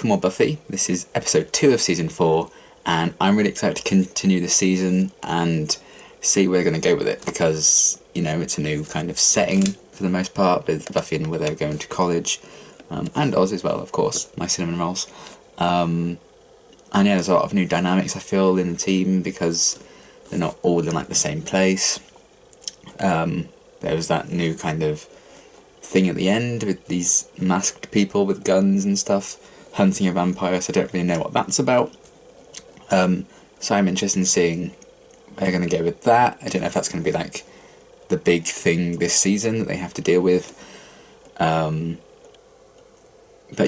welcome more Buffy. This is episode 2 of season 4, and I'm really excited to continue the season and see where they're going to go with it, because, you know, it's a new kind of setting for the most part, with Buffy and Willow going to college, and Oz as well, of course, my cinnamon rolls. And yeah, there's a lot of new dynamics, I feel, in the team, because they're not all in like the same place. There was that new kind of thing at the end with these masked people with guns and stuff hunting a vampire, so I don't really know what that's about. So I'm interested in seeing where they're going to go with that. I don't know if that's going to be like the big thing this season that they have to deal with. But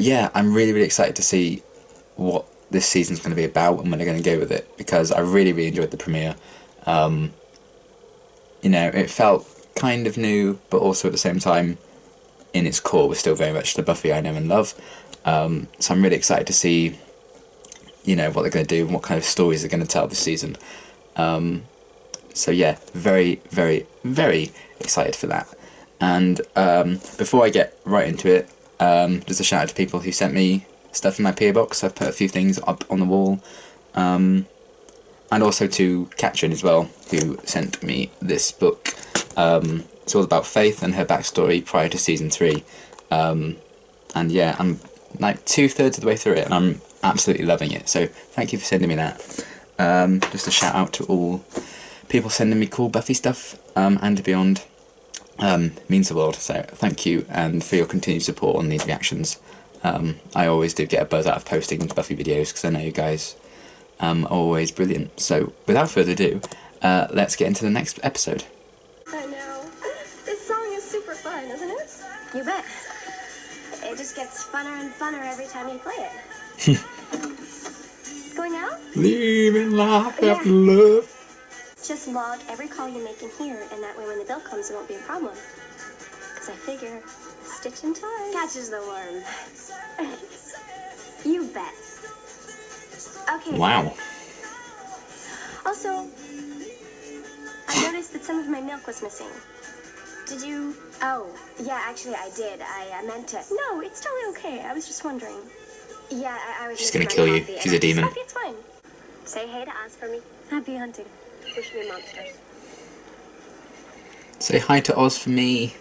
yeah, I'm really excited to see what this season's going to be about and when they're going to go with it, because I really enjoyed the premiere. You know, it felt kind of new, but also at the same time, in its core, was still very much the Buffy I know and love. So I'm really excited to see, you know, what they're going to do and what kind of stories they're going to tell this season. So yeah, very excited for that. And before I get right into it, just a shout out to people who sent me stuff in my PO box. I've put a few things up on the wall. And also to Katrin as well, who sent me this book. It's all about Faith and her backstory prior to season 3. And yeah, I'm like 2/3 of the way through it, and I'm absolutely loving it. So thank you for sending me that. Just a shout out to all people sending me cool Buffy stuff, and beyond. Means the world. So thank you, and for your continued support on these reactions. I always do get a buzz out of posting Buffy videos, because I know you guys are always brilliant. So without further ado, let's get into the next episode. I know. This song is super fun, isn't it? You bet. It just gets funner and funner every time you play it. Going out? Leaving life after love. Just log every call you make in here, and that way when the bill comes, it won't be a problem. Because I figure, stitch and tie catches the worm. You bet. Okay. Wow. Also, I noticed that some of my milk was missing. Did you? Oh, yeah, actually I did. I meant to. No, it's totally okay. I was just wondering. Yeah, I was. She's gonna kill you. She's a demon. Buffy, it's fine. Say hey to Oz for me. Happy hunting. Wish me monsters. Say hi to Oz for me.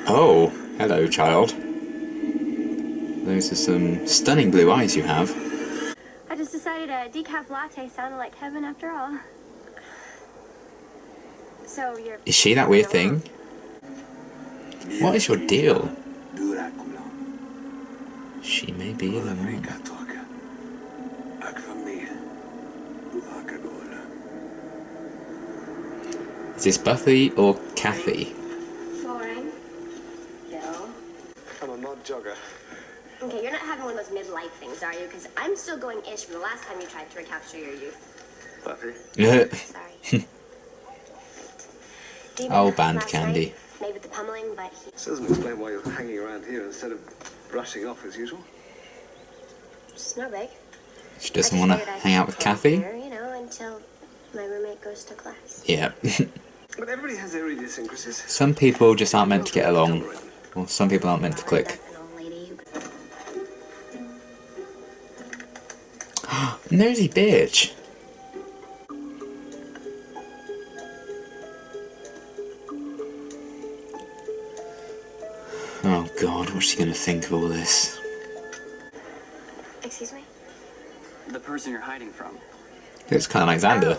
Oh, hello, child. Those are some stunning blue eyes you have. I just decided a decaf latte sounded like heaven after all. So you're... Is she that weird thing? What is your deal? She may be the one. Is this Buffy or Kathy? Boring. Bill. I'm a mud jogger. Okay, you're not having one of those midlife things, are you? Because I'm still going-ish from the last time you tried to recapture your youth. Buffy? Sorry. Oh, band candy. Maybe the pummeling, but he... This doesn't explain why you're hanging around here instead of brushing off as usual. Just no big. She doesn't want to hang out with Kathy? Here, you know, until my roommate goes to class. Yeah. But everybody has their idiosyncrasies. Some people just aren't meant to get along. Or some people aren't meant to click. Nosy bitch. Oh god, what's she gonna think of all this? Excuse me? The person you're hiding from. Looks kind of like Xander.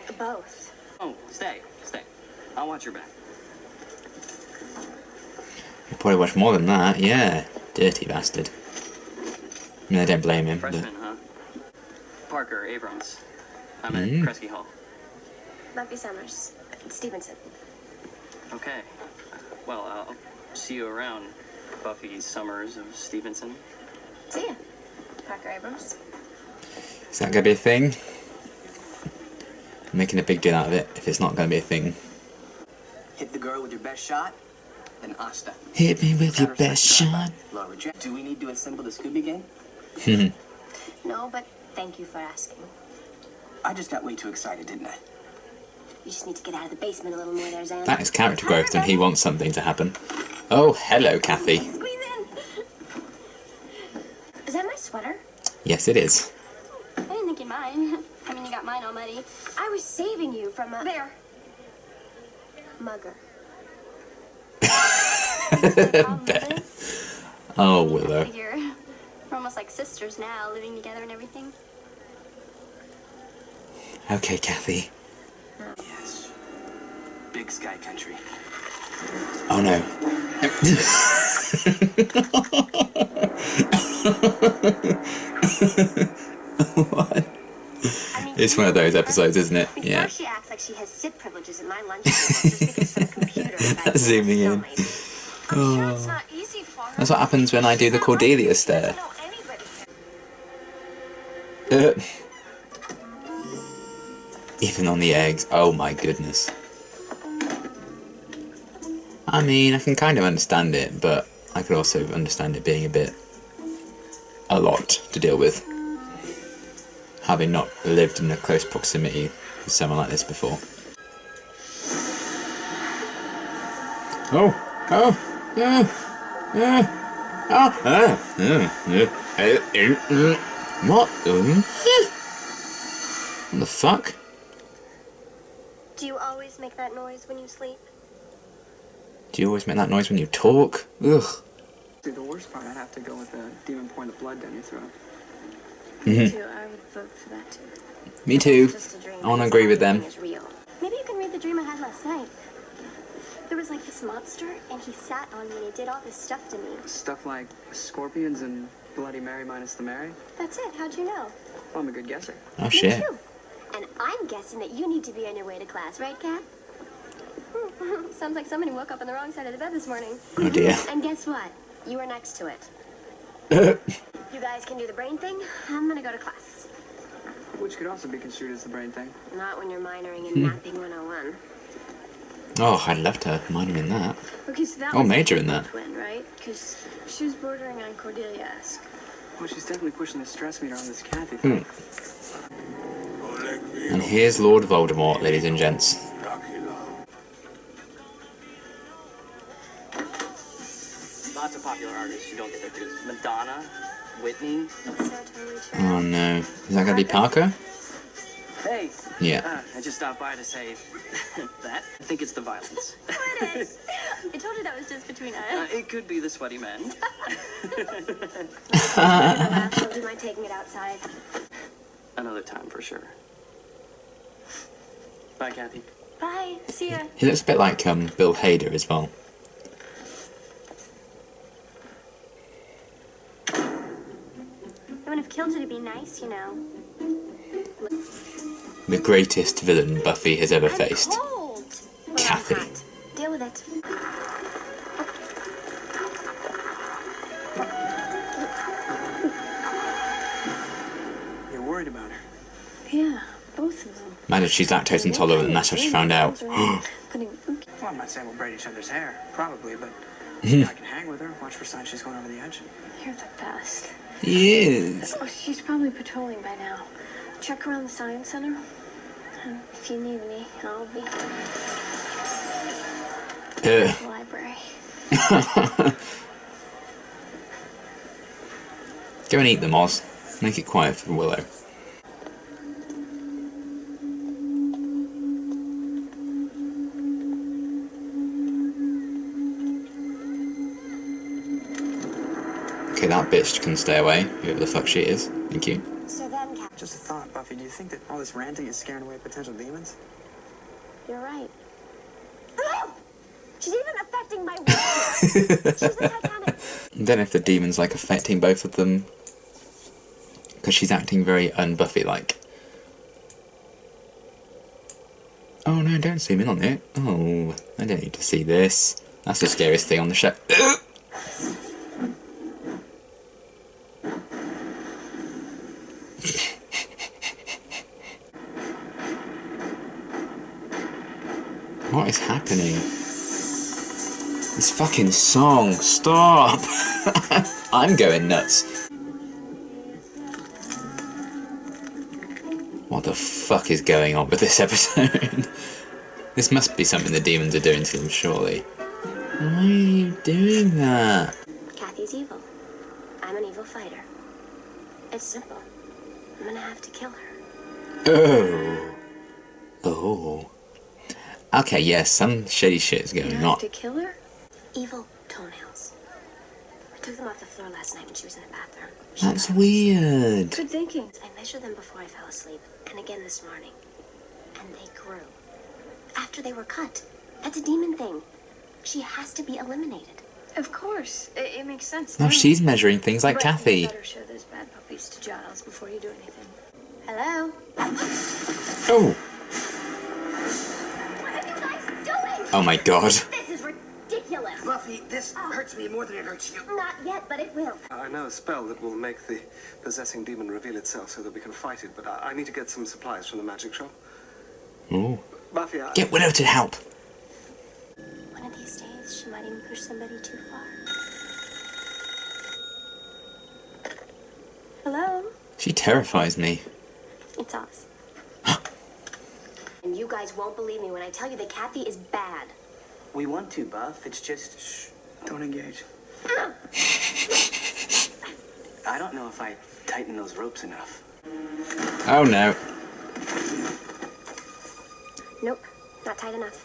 Oh, both. Oh, stay. I'll watch your back. You probably watch more than that, yeah. Dirty bastard. I mean, I don't blame him. Freshman, huh? Parker, Abrams. I'm at Kresge Hall. Buffy Summers. Stevenson. Okay. Well, I'll see you around, Buffy Summers of Stevenson. See ya. Parker Abrams. Is that going to be a thing? I'm making a big deal out of it if it's not going to be a thing. Hit the girl with your best shot, then Asta. Hit me with your best shot. Do we need to assemble the Scooby Gang? No, but thank you for asking. I just got way too excited, didn't I? You just need to get out of the basement a little more there, Zan. That is character growth when he wants something to happen. Oh, hello, Kathy. Squeeze in. Is that my sweater? Yes, it is. I didn't think you'd mind. I mean, you got mine all muddy. I was saving you from a... There. Mugger. Oh, Willow. We're almost like sisters now, living together and everything. Okay, Kathy. Yes. Big sky country. Oh no. What? I mean, It's one of those episodes, isn't it? before Yeah. she acts like she has sit privileges at my lunch table just because some computer device Zooming is in. I'm sure it's not easy for her. That's what happens when I do the Cordelia stare. I don't know anybody. Even on the eggs. Oh my goodness. I mean, I can kind of understand it, but I could also understand it being a lot to deal with. Having not lived in a close proximity with someone like this before. Oh! Oh! What? What the fuck? Do you always make that noise when you sleep? Do you always make that noise when you talk? Ugh. See, the worst part, I'd have to go with the demon point of blood down your throat. Me too. I would vote for that too. Me too. Just a dream. I want to agree with them. Everything is real. Maybe you can read the dream I had last night. There was like this monster, and he sat on me and he did all this stuff to me. Stuff like scorpions and Bloody Mary minus the Mary. That's it. How'd you know? Well, I'm a good guesser. Oh Me shit. too. And I'm guessing that you need to be on your way to class, right, Kat? Sounds like somebody woke up on the wrong side of the bed this morning. Oh dear. And guess what? You were next to it. You guys can do the brain thing. I'm gonna go to class. Which could also be construed as the brain thing. Not when you're minoring in mapping 101. Oh, I'd love to minor in that. Okay, so that Oh, was major in that. twin, right? Because she was bordering on Cordelia-esque. Well, she's definitely pushing the stress meter on this Kathy thing. And here's Lord Voldemort, ladies and gents. Lots of popular artists who don't get their dues. Madonna, Whitney. It's so totally true. Oh no. Is that gonna be Parker? Hey. Yeah. I just stopped by to say that. I think it's the violence. Quit it! I told you that was just between us. It could be the sweaty men. Do you mind taking it outside? Another time for sure. Bye, Kathy. Bye. See ya. He looks a bit like Bill Hader as well. I wouldn't have killed you to be nice, you know. The greatest villain Buffy has ever faced. I'm cold. Well, Kathy. I'm hot. Deal with it. You're worried about her. Yeah, both of them. Imagine she's lactose intolerant and that's how she found out. Well, I'm not saying we'll braid each other's hair. Probably, but I can hang with her, watch for signs she's going over the edge. You're the best. He is. Oh, she's probably patrolling by now. Check around the science center. And if you need me, I'll be at the library. Go and eat them, Oz. Make it quiet for Willow. Okay, that bitch can stay away, whoever the fuck she is. Thank you. So then, Cap, Just a thought, Buffy. Do you think that all this ranting is scaring away potential demons? you're right. She's even affecting my work. She's the Titanic. I don't know if the demon's like affecting both of them. Because she's acting very un-Buffy-like. Oh no, don't zoom in on it. Oh, I don't need to see this. That's the scariest thing on the show. What is happening? This fucking song, stop! I'm going nuts. What the fuck is going on with this episode? This must be something the demons are doing to him, surely. Why are you doing that? Kathy's evil. I'm an evil fighter. It's simple. I'm gonna have to kill her. Oh. Oh. Okay, yes, some shady shit's going You on. have to kill her? Evil toenails. I took them off the floor last night when she was in the bathroom. That's weird. Good thinking. I measured them before I fell asleep, and again this morning. And they grew. After they were cut. That's a demon thing. She has to be eliminated. Of course. It makes sense. Oh, she's measuring things like But Kathy. You better show those bad puppies to Giles before you do anything. Hello? Oh. What are you guys doing? Oh my god. This is ridiculous. Buffy, this hurts me more than it hurts you. Not yet, but it will. I know a spell that will make the possessing demon reveal itself so that we can fight it, but I need to get some supplies from the magic shop. Ooh. Buffy, Get Willow to help. One of these days, she might even push somebody too far. Hello? She terrifies me. It's us. And you guys won't believe me when I tell you that Kathy is bad. We want to, Buff. It's just... Shh. Don't engage. I don't know if I tighten those ropes enough. Oh no. Nope, not tight enough.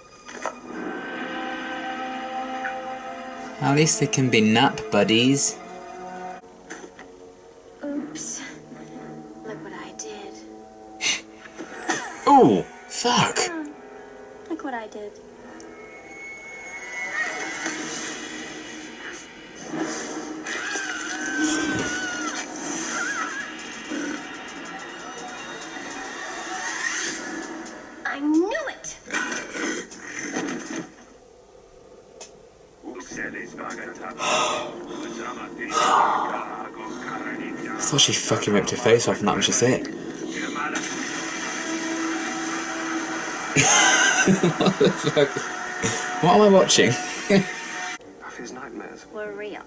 At least they can be nap buddies. Oops. Look what I did. Ooh, fuck. Look what I did. I knew it! I thought she fucking ripped her face off and that was just it. What the fuck? What am I watching? Buffy's nightmares. Were real.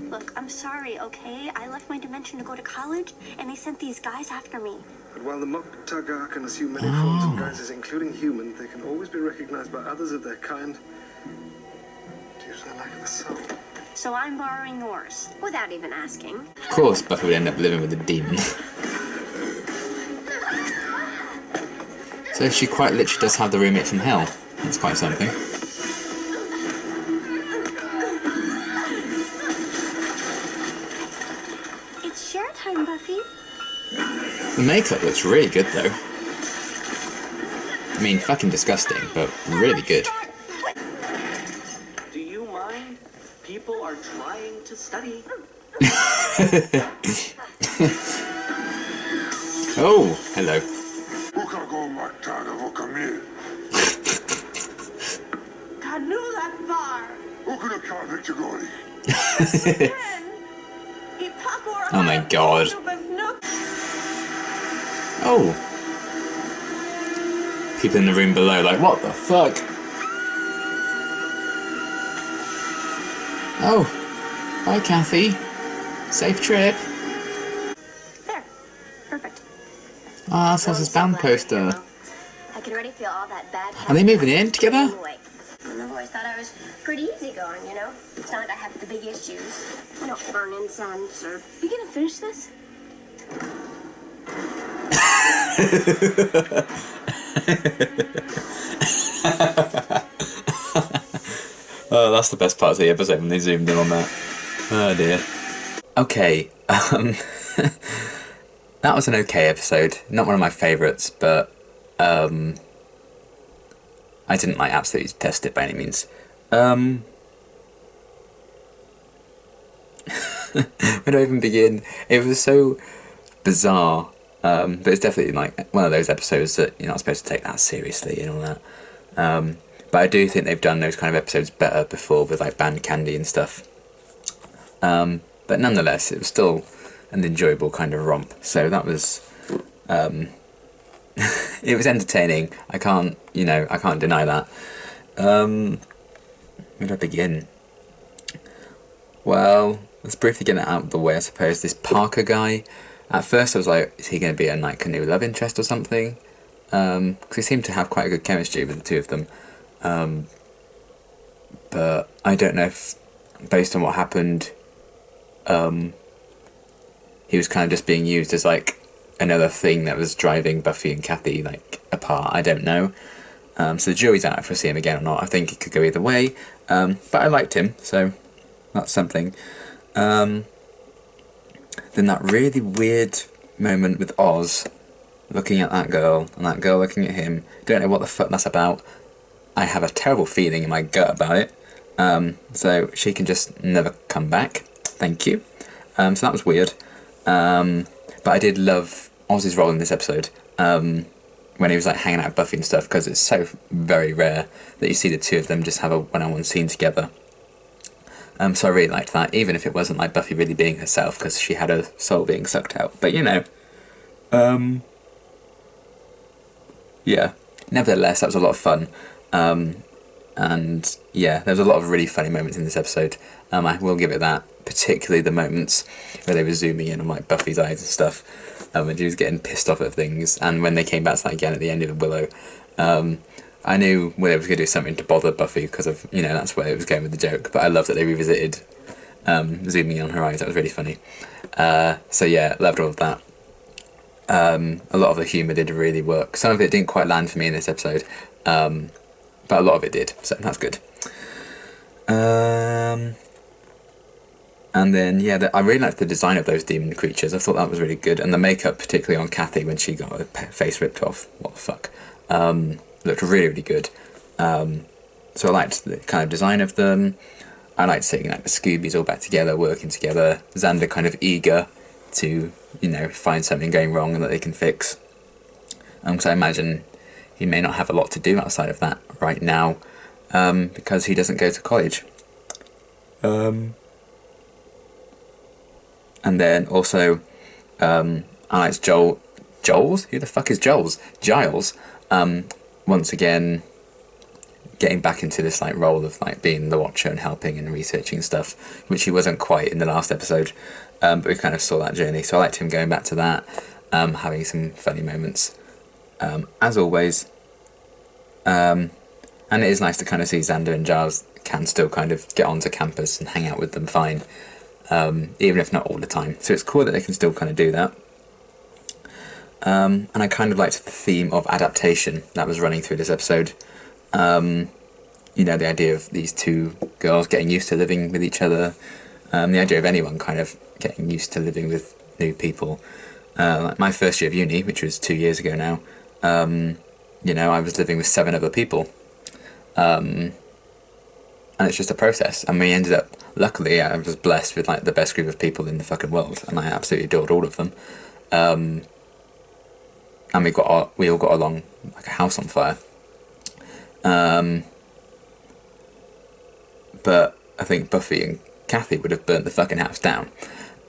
Look, I'm sorry, okay? I left my dimension to go to college, and they sent these guys after me. But while the Mock-Turgar can assume many forms of guises, including human, they can always be recognized by others of their kind due to their lack of a soul. So I'm borrowing yours, without even asking. Of course Buffy would end up living with a demon. So she quite literally does have the roommate from hell. That's quite something. It's share time, Buffy. The makeup looks really good though. I mean, fucking disgusting, but really good. Do you mind? People are trying to study. Oh, hello. Knew that bar. Oh my god. Oh. People in the room below like, what the fuck? Oh. Bye, Kathy. Safe trip. There. Perfect. Ah, that's his band poster. I can already feel all that bad. Are they moving in together? I've always thought I was pretty easygoing, you know? It's not like I have the big issues. You know, burn incense or... You gonna finish this? Oh, that's the best part of the episode when they zoomed in on that. Oh dear. Okay, that was an okay episode. Not one of my favourites, but I didn't like absolutely detest it by any means. Where do I even begin? It was so bizarre, but it's definitely like one of those episodes that you're not supposed to take that seriously and all that. But I do think they've done those kind of episodes better before with like Band Candy and stuff. But nonetheless, it was still an enjoyable kind of romp. So that was, it was entertaining. I can't deny that. Where do I begin? Well, let's briefly get it out of the way, I suppose. This Parker guy, at first I was like, is he going to be a new love interest or something? Because they seem to have quite a good chemistry with the two of them. But I don't know if, based on what happened, he was kind of just being used as like another thing that was driving Buffy and Kathy like apart. I don't know. So the jury's out if we'll see him again or not. I think it could go either way. But I liked him, so that's something. Then that really weird moment with Oz looking at that girl and that girl looking at him. Don't know what the fuck that's about. I have a terrible feeling in my gut about it. So she can just never come back. Thank you. So that was weird. But I did love Oz's role in this episode. When he was like hanging out with Buffy and stuff, because it's so very rare that you see the two of them just have a one-on-one scene together. So I really liked that, even if it wasn't like Buffy really being herself, because she had her soul being sucked out. But you know, yeah. Nevertheless, that was a lot of fun. And yeah, there was a lot of really funny moments in this episode. I will give it that, particularly the moments where they were zooming in on like Buffy's eyes and stuff, when she was getting pissed off at things, and when they came back to that again at the end of Willow. I knew Willow was going to do something to bother Buffy because of, you know, that's where it was going with the joke, but I loved that they revisited zooming in on her eyes. That was really funny. So yeah, loved all of that. A lot of the humour did really work. Some of it didn't quite land for me in this episode, but a lot of it did, so that's good. And then, yeah, I really liked the design of those demon creatures. I thought that was really good. And the makeup, particularly on Kathy, when she got her face ripped off. What the fuck? Looked really, really good. So I liked the kind of design of them. I liked seeing like the Scoobies all back together, working together. Xander kind of eager to, you know, find something going wrong and that they can fix. So I imagine he may not have a lot to do outside of that right now, because he doesn't go to college. And then also, I liked Joel's? Who the fuck is Joel's? Giles. Once again, getting back into this like role of like being the Watcher and helping and researching stuff, which he wasn't quite in the last episode. But we kind of saw that journey, so I liked him going back to that, having some funny moments, as always. And it is nice to kind of see Xander and Giles can still kind of get onto campus and hang out with them fine. Even if not all the time. So it's cool that they can still kind of do that. And I kind of liked the theme of adaptation that was running through this episode. You know, the idea of these two girls getting used to living with each other. The idea of anyone kind of getting used to living with new people. Like my first year of uni, which was 2 years ago now, you know, I was living with 7 other people. And it's just a process. And we ended up, luckily, I was blessed with like the best group of people in the fucking world, and I absolutely adored all of them. And we all got along like a house on fire. But I think Buffy and Kathy would have burnt the fucking house down,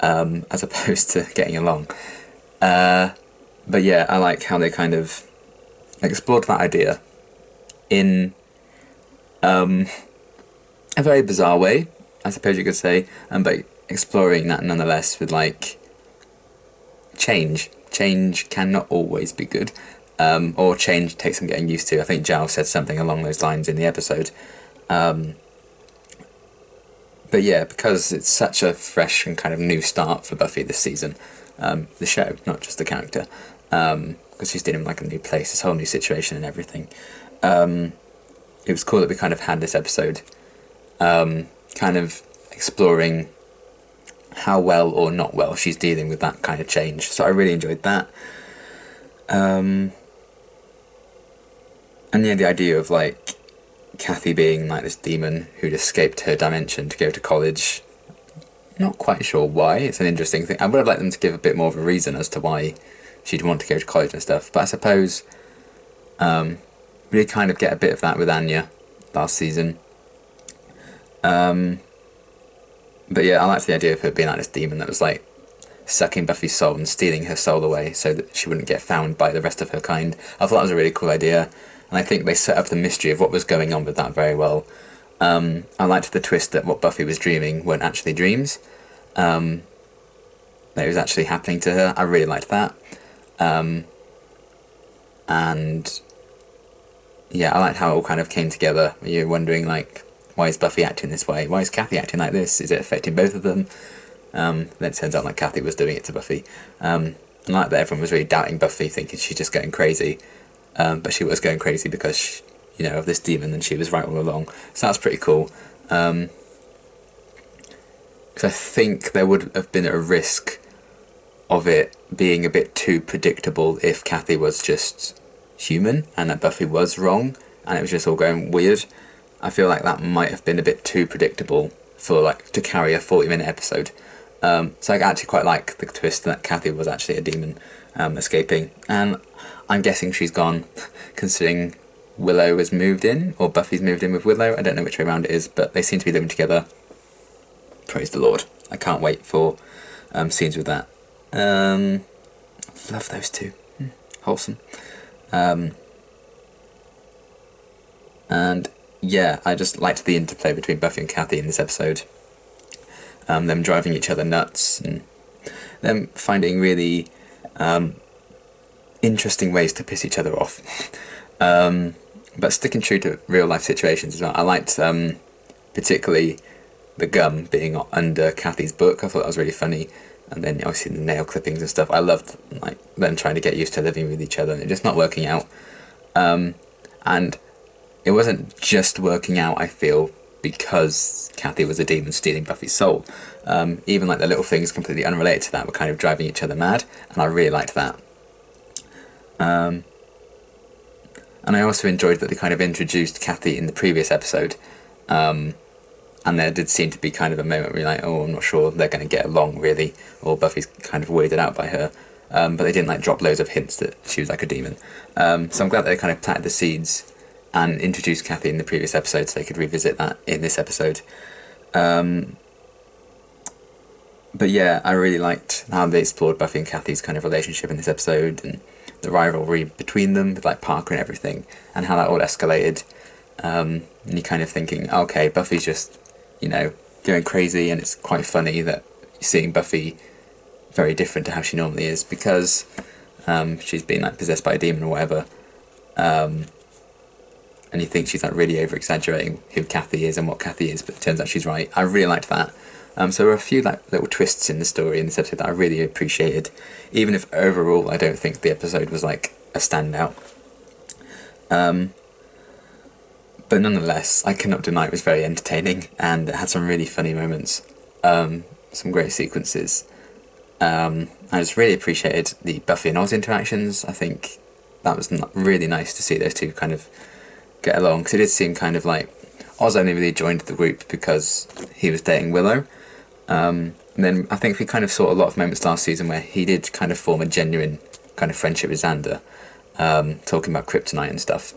as opposed to getting along. But yeah, I like how they kind of explored that idea in a very bizarre way, I suppose you could say, but exploring that nonetheless with like change. Change cannot always be good, or change takes some getting used to. I think Giles said something along those lines in the episode. But yeah, because it's such a fresh and kind of new start for Buffy this season, the show, not just the character, because she's dealing with like a new place, this whole new situation and everything. It was cool that we kind of had this episode kind of exploring how well or not well she's dealing with that kind of change. So I really enjoyed that. And yeah, the idea of like Kathy being like this demon who'd escaped her dimension to go to college. Not quite sure why. It's an interesting thing. I would have liked them to give a bit more of a reason as to why she'd want to go to college and stuff. But I suppose we did kind of get a bit of that with Anya last season. But yeah, I liked the idea of her being like this demon that was like sucking Buffy's soul and stealing her soul away so that she wouldn't get found by the rest of her kind. I thought that was a really cool idea, and I think they set up the mystery of what was going on with that very well. I liked the twist that what Buffy was dreaming weren't actually dreams, that it was actually happening to her. I really liked that. And yeah, I liked how it all kind of came together. You're wondering, like, why is Buffy acting this way? Why is Kathy acting like this? Is it affecting both of them? Then it turns out like Kathy was doing it to Buffy. And like that everyone was really doubting Buffy, thinking she's just going crazy. But she was going crazy because, of this demon, and she was right all along. So that's pretty cool. Because I think there would have been a risk of it being a bit too predictable if Kathy was just human and that Buffy was wrong and it was just all going weird. I feel like that might have been a bit too predictable for to carry a 40-minute episode. So I actually quite like the twist that Kathy was actually a demon escaping, and I'm guessing she's gone, considering Willow has moved in, or Buffy's moved in with Willow. I don't know which way around it is, but they seem to be living together. Praise the Lord. I can't wait for scenes with that. Love those two. Wholesome. And yeah, I just liked the interplay between Buffy and Kathy in this episode. Them driving each other nuts, and them finding really interesting ways to piss each other off. But sticking true to real life situations as well. I liked particularly the gum being under Kathy's book. I thought that was really funny. And then obviously the nail clippings and stuff. I loved them trying to get used to living with each other and just not working out. And it wasn't just working out, I feel, because Kathy was a demon stealing Buffy's soul. Even the little things completely unrelated to that were kind of driving each other mad, and I really liked that. And I also enjoyed that they kind of introduced Kathy in the previous episode, and there did seem to be kind of a moment where you're like, oh, I'm not sure they're going to get along really, or Buffy's kind of weirded out by her. But they didn't drop loads of hints that she was like a demon. So I'm glad they kind of planted the seeds and introduced Kathy in the previous episode so they could revisit that in this episode. But yeah, I really liked how they explored Buffy and Kathy's kind of relationship in this episode, and the rivalry between them with Parker and everything, and how that all escalated. And you're kind of thinking, okay, Buffy's just, going crazy, and it's quite funny that you're seeing Buffy very different to how she normally is, because she's been possessed by a demon or whatever. And you think she's really over-exaggerating who Kathy is and what Kathy is, but it turns out she's right. I really liked that. So there were a few little twists in the story in this episode that I really appreciated, even if overall I don't think the episode was a standout. But nonetheless, I cannot deny it was very entertaining, and it had some really funny moments, some great sequences. I just really appreciated the Buffy and Oz interactions. I think that was really nice to see those two kind of get along, because it did seem kind of Oz only really joined the group because he was dating Willow. And then I think we kind of saw a lot of moments last season where he did kind of form a genuine kind of friendship with Xander, talking about kryptonite and stuff.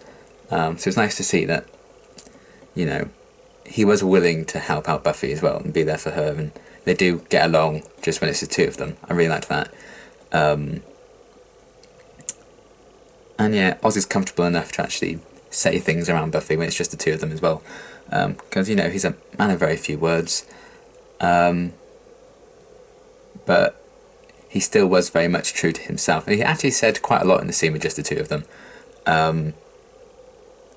So it's nice to see that, he was willing to help out Buffy as well and be there for her, and they do get along just when it's the two of them. I really liked that. And yeah, Oz is comfortable enough to actually say things around Buffy when it's just the two of them as well. Because, he's a man of very few words. But he still was very much true to himself. And he actually said quite a lot in the scene with just the two of them.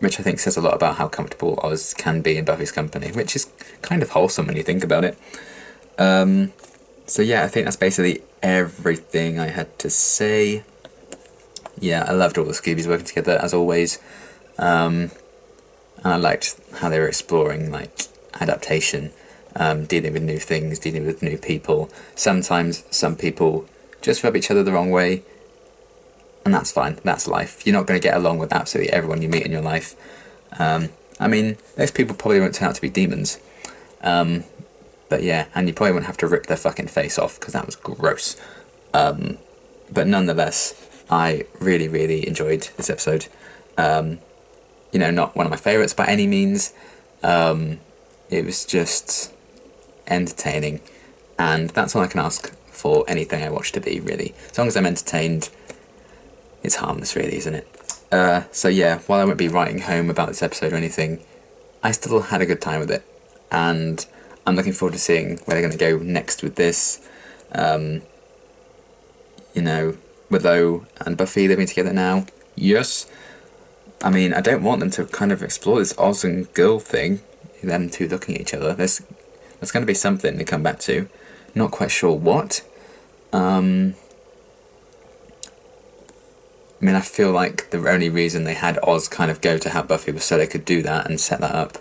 Which I think says a lot about how comfortable Oz can be in Buffy's company, which is kind of wholesome when you think about it. So yeah, I think that's basically everything I had to say. Yeah, I loved all the Scoobies working together, as always. And I liked how they were exploring, adaptation, dealing with new things, dealing with new people. Sometimes some people just rub each other the wrong way, and that's fine, that's life. You're not going to get along with absolutely everyone you meet in your life. Those people probably won't turn out to be demons. But yeah, and you probably won't have to rip their fucking face off, because that was gross. But nonetheless, I really, really enjoyed this episode. Not one of my favourites by any means. It was just entertaining, and that's all I can ask for anything I watch to be, really. As long as I'm entertained, it's harmless, really, isn't it? So yeah, while I won't be writing home about this episode or anything, I still had a good time with it, and I'm looking forward to seeing where they're going to go next with this. Willow and Buffy living together now, yes. I mean, I don't want them to kind of explore this Oz and girl thing, them two looking at each other. There's going to be something to come back to. Not quite sure what. I mean, I feel like the only reason they had Oz kind of go to help Buffy was so they could do that and set that up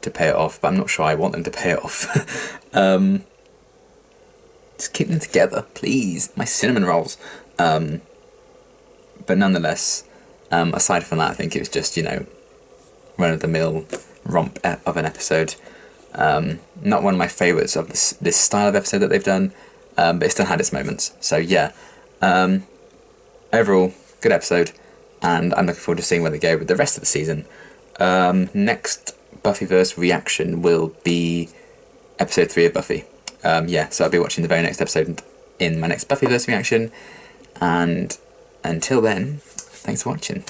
to pay it off, but I'm not sure I want them to pay it off. Just keep them together, please. My cinnamon rolls. But nonetheless, aside from that, I think it was just, you know, run-of-the-mill romp of an episode. Not one of my favourites of this style of episode that they've done, but it still had its moments. So yeah, overall, good episode, and I'm looking forward to seeing where they go with the rest of the season. Next Buffyverse reaction will be episode 3 of Buffy. So I'll be watching the very next episode in my next Buffyverse reaction, and until then, thanks for watching.